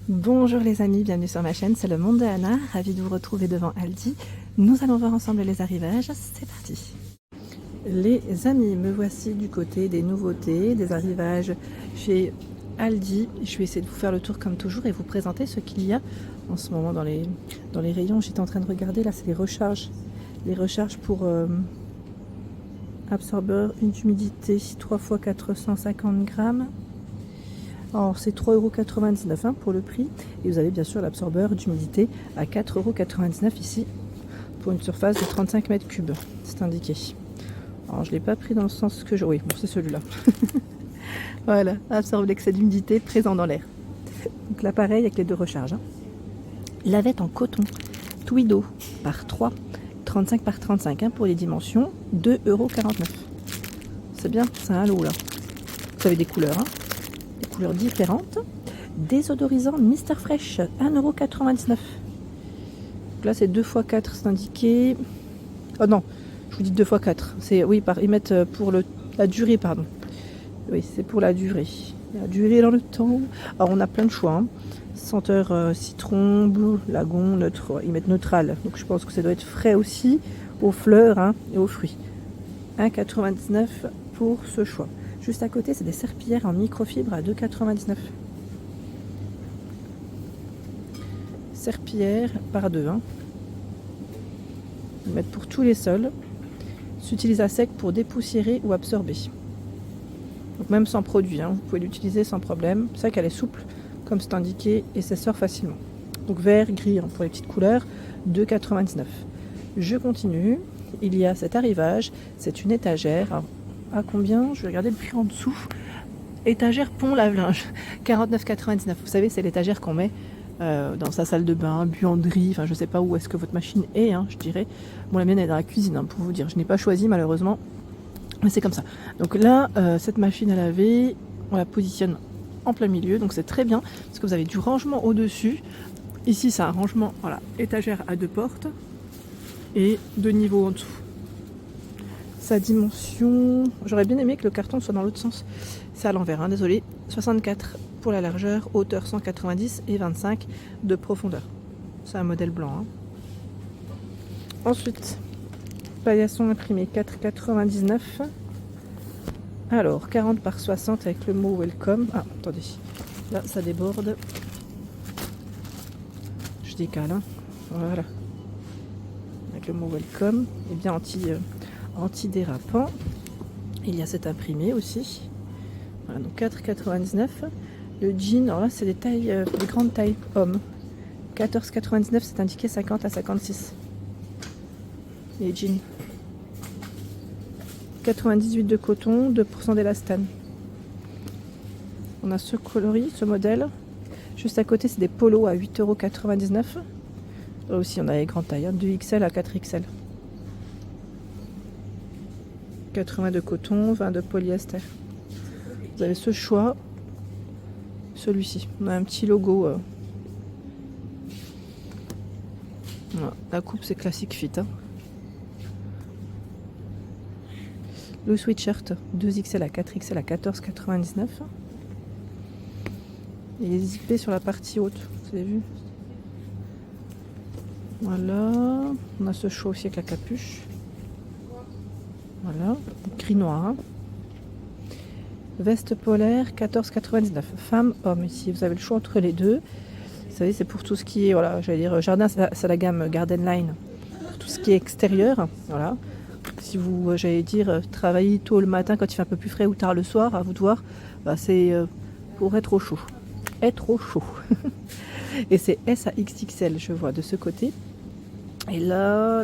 Bonjour les amis, bienvenue sur ma chaîne, c'est le monde de Anna, ravie de vous retrouver devant Aldi. Nous allons voir ensemble les arrivages, c'est parti. Les amis, me voici du côté des nouveautés, des arrivages chez Aldi. Je vais essayer de vous faire le tour comme toujours et vous présenter ce qu'il y a en ce moment dans les rayons. J'étais en train de regarder, là c'est les recharges. Les recharges pour absorbeur, une humidité 3 x 450 grammes. Alors c'est 3,99 € hein, pour le prix. Et vous avez bien sûr l'absorbeur d'humidité à 4,99 € ici pour une surface de 35 mètres cubes. C'est indiqué. Alors je ne l'ai pas pris dans le sens que je... Oui, bon c'est celui-là. Voilà, absorbe l'excès d'humidité présent dans l'air. Donc l'appareil avec les deux recharges. Hein. Lavette en coton Twido par 3, 35 par 35 hein, pour les dimensions, 2,49 €. C'est bien, c'est un lot là. Vous avez des couleurs, hein. Couleurs différentes. Désodorisant Mister Fresh, 1,99 €. Donc là c'est 2 x 4, c'est indiqué. Oh non, je vous dis 2 x 4. C'est oui, ils mettent pour la durée, pardon. Oui, c'est pour la durée. La durée dans le temps. Alors on a plein de choix. Hein. Senteur citron, bleu, lagon, neutre. Ouais, ils mettent neutral. Donc je pense que ça doit être frais aussi, aux fleurs hein, et aux fruits. 1,99 € pour ce choix. Juste à côté, c'est des serpillères en microfibre à 2,99 €. Serpillères par 2. Hein. Ils mettent pour tous les sols. S'utilise à sec pour dépoussiérer ou absorber. Donc même sans produit, hein, vous pouvez l'utiliser sans problème. C'est vrai qu'elle est souple, comme c'est indiqué, et ça sort facilement. Donc vert, gris hein, pour les petites couleurs, 2,99 €. Je continue. Il y a cet arrivage, c'est une étagère. Alors, à combien? Je vais regarder le prix en dessous. Étagère pont lave-linge, 49,99 €. Vous savez, c'est l'étagère qu'on met dans sa salle de bain, buanderie, enfin je sais pas où est-ce que votre machine est, hein, je dirais. Bon, la mienne est dans la cuisine, hein, pour vous dire. Je n'ai pas choisi malheureusement, mais c'est comme ça. Donc là, cette machine à laver, on la positionne en plein milieu, donc c'est très bien, parce que vous avez du rangement au-dessus. Ici, c'est un rangement, voilà, étagère à 2 portes, et 2 niveaux en dessous. Sa dimension, j'aurais bien aimé que le carton soit dans l'autre sens, c'est à l'envers, hein, désolé. 64 pour la largeur, hauteur 190 et 25 de profondeur. C'est un modèle blanc. Hein. Ensuite, paillasson imprimé 4,99 €. Alors 40 par 60 avec le mot welcome. Ah, attendez, là ça déborde. Je décale, hein. Voilà. Avec le mot welcome, et bien anti-dérapant. Il y a cet imprimé aussi. Voilà, donc 4,99 €. Le jean, alors là c'est des tailles, des grandes tailles hommes. 14,99 €, c'est indiqué 50 à 56. Les jeans. 98 de coton, 2% d'élastane. On a ce coloris, ce modèle. Juste à côté, c'est des polos à 8,99 €. Là aussi, on a les grandes tailles, hein, 2XL à 4XL. 80 de coton, 20 de polyester. Vous avez ce choix. Celui-ci. On a un petit logo. Voilà. La coupe, c'est classique fit. Hein. Le sweatshirt 2XL à 4XL à 14,99 €. Et les zippés sur la partie haute. Vous avez vu? Voilà. On a ce choix aussi avec la capuche. Voilà. Gris noir. Hein. Veste polaire 14,99 €. Femme, homme. Ici, vous avez le choix entre les deux. Vous savez, c'est pour tout ce qui est, voilà, j'allais dire jardin, c'est la gamme Garden Line. Pour tout ce qui est extérieur, voilà. Si vous, j'allais dire, travaillez tôt le matin quand il fait un peu plus frais ou tard le soir, à vous de voir, bah, c'est pour être au chaud. Être au chaud. Et c'est S à XXL, je vois, de ce côté. Et là,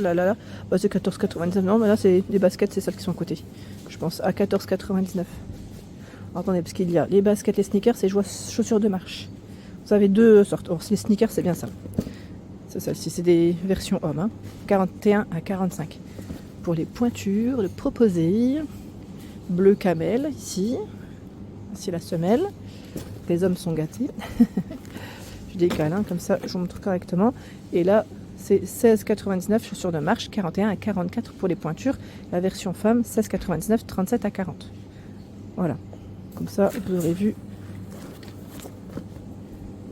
bah, c'est 14,99 €. Non, mais là, c'est les baskets, c'est celles qui sont à côté. Je pense à 14,99 €. Attendez, parce qu'il y a les baskets, les sneakers, c'est chaussures de marche. Vous avez deux sortes. Oh, les sneakers, c'est bien ça. C'est celle-ci, c'est des versions hommes. Hein. 41 à 45. Pour les pointures, le proposé. Bleu camel, ici. Ici la semelle. Les hommes sont gâtés. Je décale, hein, comme ça, je vous montre correctement. Et là, c'est 16,99 € chaussures de marche, 41 à 44 pour les pointures. La version femme, 16,99 €, 37 à 40. Voilà. Comme ça, vous aurez vu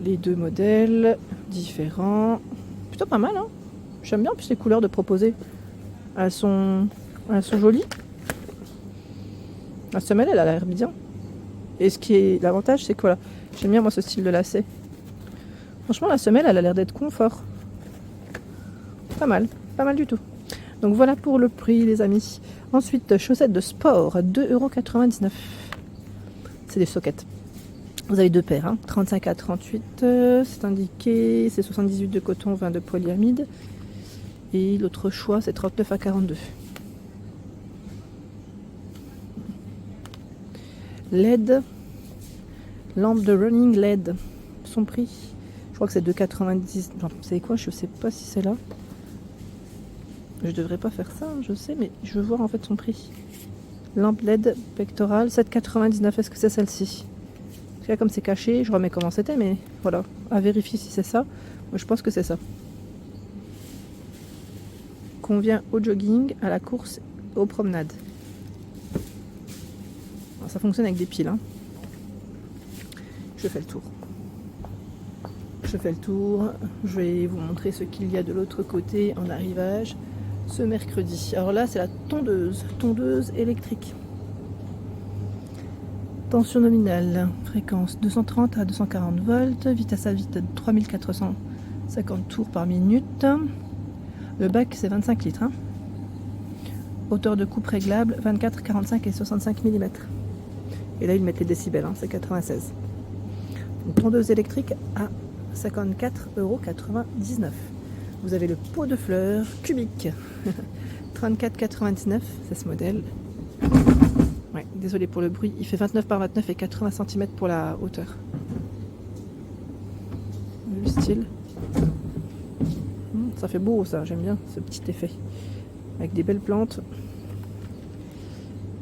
les deux modèles différents. Plutôt pas mal, hein. J'aime bien en plus les couleurs de proposer. Elles sont jolies. La semelle, elle a l'air bien. Et ce qui est l'avantage, c'est que voilà, j'aime bien moi ce style de lacet. Franchement, la semelle, elle a l'air d'être confort. Pas mal du tout. Donc voilà pour le prix, les amis. Ensuite, chaussettes de sport, 2,99 €. C'est des soquettes. Vous avez deux paires, hein, 35 à 38, c'est indiqué, c'est 78 de coton, 20 de polyamide. Et l'autre choix, c'est 39 à 42. LED, lampe de running LED, son prix, je crois que c'est 2,90. Enfin, c'est quoi, je sais pas si c'est là. Je devrais pas faire ça, je sais, mais je veux voir en fait son prix. Lampe LED pectorale, 7,99. Est-ce que c'est celle-ci? Parce que là, comme c'est caché, je remets comment c'était, mais voilà, à vérifier si c'est ça. Moi, je pense que c'est ça. Convient au jogging, à la course, aux promenades. Alors, ça fonctionne avec des piles, hein. Je fais le tour. Je vais vous montrer ce qu'il y a de l'autre côté en arrivage ce mercredi. Alors là, c'est la tondeuse électrique. Tension nominale, fréquence 230 à 240 volts, vitesse à vide de 3450 tours par minute. Le bac, c'est 25 litres. Hein. Hauteur de coupe réglable, 24, 45 et 65 mm. Et là, ils mettent les décibels, hein, c'est 96. Une tondeuse électrique à 54,99 €. Vous avez le pot de fleurs cubique, 34,99 €, c'est ce modèle. Ouais, désolé pour le bruit, il fait 29 par 29 et 80 cm pour la hauteur. Le style. Ça fait beau ça, j'aime bien ce petit effet. Avec des belles plantes.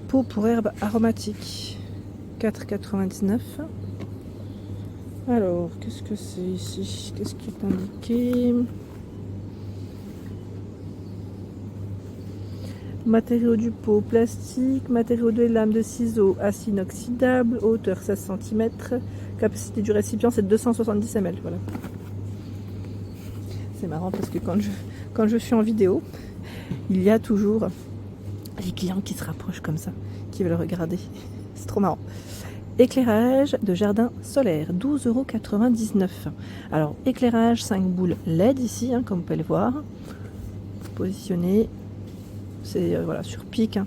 Pot pour herbes aromatiques, 4,99 €. Alors, qu'est-ce que c'est ici? Qu'est-ce qui est indiqué? Matériaux du pot, plastique, matériaux de lame de ciseaux, acier inoxydable, hauteur 16 cm, capacité du récipient c'est 270 ml. Voilà. C'est marrant parce que quand je suis en vidéo, il y a toujours les clients qui se rapprochent comme ça, qui veulent regarder. C'est trop marrant. Éclairage de jardin solaire, 12,99 €. Alors, éclairage 5 boules LED ici, hein, comme vous pouvez le voir. Positionné, c'est voilà, sur pic. Hein.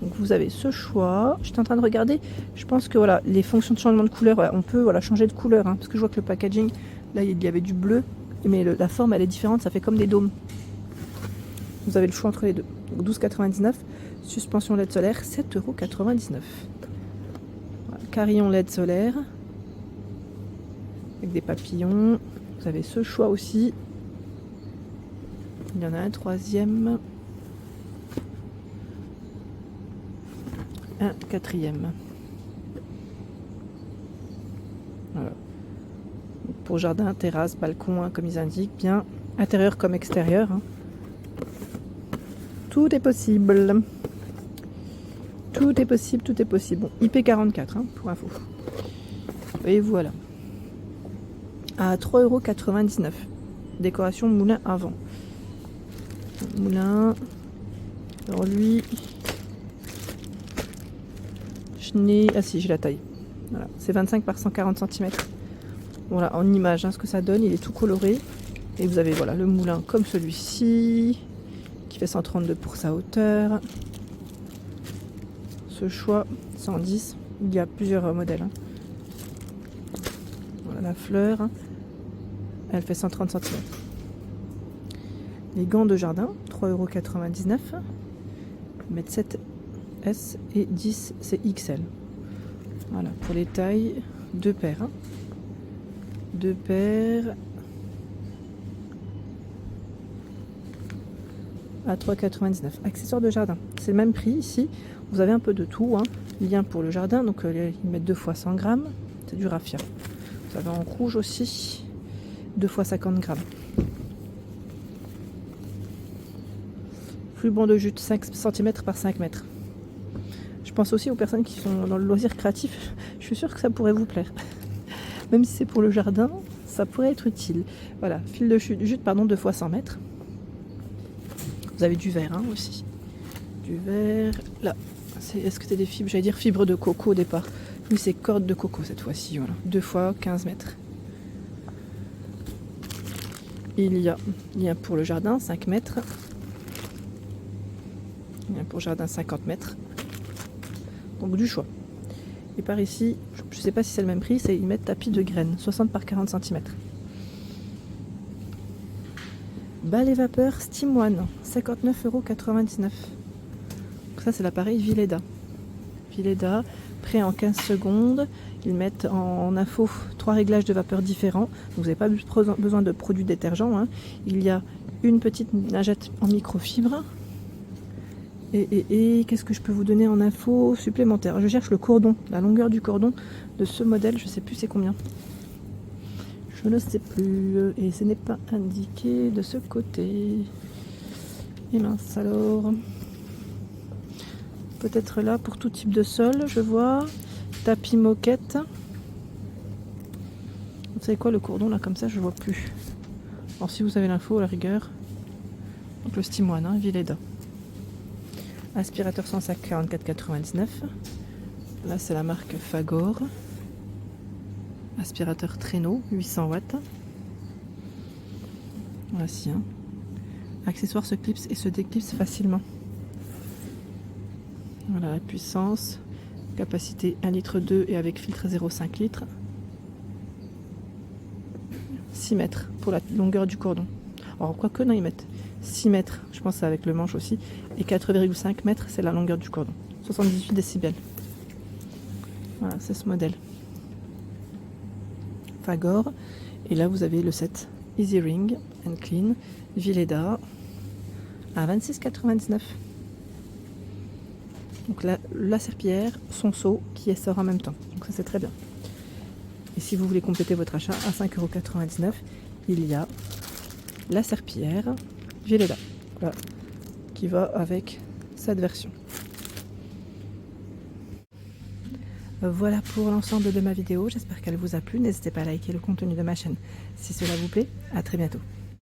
Donc vous avez ce choix. J'étais en train de regarder, je pense que voilà, les fonctions de changement de couleur, voilà, on peut voilà, changer de couleur. Hein, parce que je vois que le packaging, là il y avait du bleu, mais la forme elle est différente, ça fait comme des dômes. Vous avez le choix entre les deux. Donc 12,99 €. Suspension LED solaire, 7,99 €. Carillon LED solaire avec des papillons. Vous avez ce choix aussi. Il y en a un troisième, un quatrième. Voilà. Pour jardin, terrasse, balcon, hein, comme ils indiquent, bien intérieur comme extérieur. Hein. Tout est possible. Tout est possible, tout est possible. Bon, IP44, hein, pour info. Et voilà. À 3,99 €. Décoration moulin avant. Moulin. Alors lui. Je n'ai. Ah si, j'ai la taille. Voilà. C'est 25 par 140 cm. Voilà, en image, hein, ce que ça donne. Il est tout coloré. Et vous avez voilà, le moulin comme celui-ci. Qui fait 132 pour sa hauteur. Ce choix 110, il y a plusieurs modèles. Hein. Voilà la fleur, hein. Elle fait 130 cm. Les gants de jardin, 3,99 €. Ils mettent 7 S et 10 c'est XL. Voilà, pour les tailles, deux paires. Hein. Deux paires à 3,99 €. Accessoires de jardin, c'est le même prix ici. Vous avez un peu de tout, hein. Lien pour le jardin, donc ils mettent 2 fois 100 grammes, c'est du raffia. Vous avez en rouge aussi, 2 fois 50 grammes. Ruban de jute, 5 cm par 5 mètres. Je pense aussi aux personnes qui sont dans le loisir créatif, je suis sûre que ça pourrait vous plaire. Même si c'est pour le jardin, ça pourrait être utile. Voilà, fil de jute, pardon, 2 fois 100 mètres. Vous avez du verre hein, aussi. Du verre, là. Est-ce que c'est des fibres? J'allais dire fibres de coco au départ. Oui, c'est corde de coco cette fois-ci, voilà. 2 fois 15 mètres. Il y a pour le jardin 5 mètres. Il y a pour le jardin 50 mètres. Donc du choix. Et par ici, je ne sais pas si c'est le même prix, c'est ils mettent tapis de graines, 60 par 40 cm. Balai vapeur Steam One, 59,99 €. Donc ça c'est l'appareil Vileda. Vileda, prêt en 15 secondes. Ils mettent en info 3 réglages de vapeur différents. Donc vous n'avez pas besoin de produits détergents. Hein. Il y a une petite nagette en microfibre. Et qu'est-ce que je peux vous donner en info supplémentaire? Je cherche le cordon, la longueur du cordon de ce modèle. Je ne sais plus c'est combien. Je ne sais plus. Et ce n'est pas indiqué de ce côté. Et mince alors. Peut-être là pour tout type de sol, je vois. Tapis moquette. Vous savez quoi, le cordon là comme ça, je vois plus. Alors si vous avez l'info à la rigueur. Donc le Steam One, hein, Vileda. Aspirateur 144,99 €. Là c'est la marque Fagor. Aspirateur traîneau, 800 watts. Voici. Hein. Accessoire se clipse et se déclipse facilement. Voilà la puissance. Capacité 1,2 litre et avec filtre 0,5 litres. 6 mètres pour la longueur du cordon. Alors quoique non, ils mettent 6 mètres, je pense avec le manche aussi. Et 4,5 mètres, c'est la longueur du cordon. 78 décibels. Voilà, c'est ce modèle. Fagor. Et là, vous avez le set Easy Ring and Clean Vileda à 26,99 €. Donc là, la serpillière, son seau qui sort en même temps. Donc ça, c'est très bien. Et si vous voulez compléter votre achat à 5,99 €, il y a la serpillière Vileda. Voilà, qui va avec cette version. Voilà pour l'ensemble de ma vidéo, j'espère qu'elle vous a plu. N'hésitez pas à liker le contenu de ma chaîne si cela vous plaît. À très bientôt.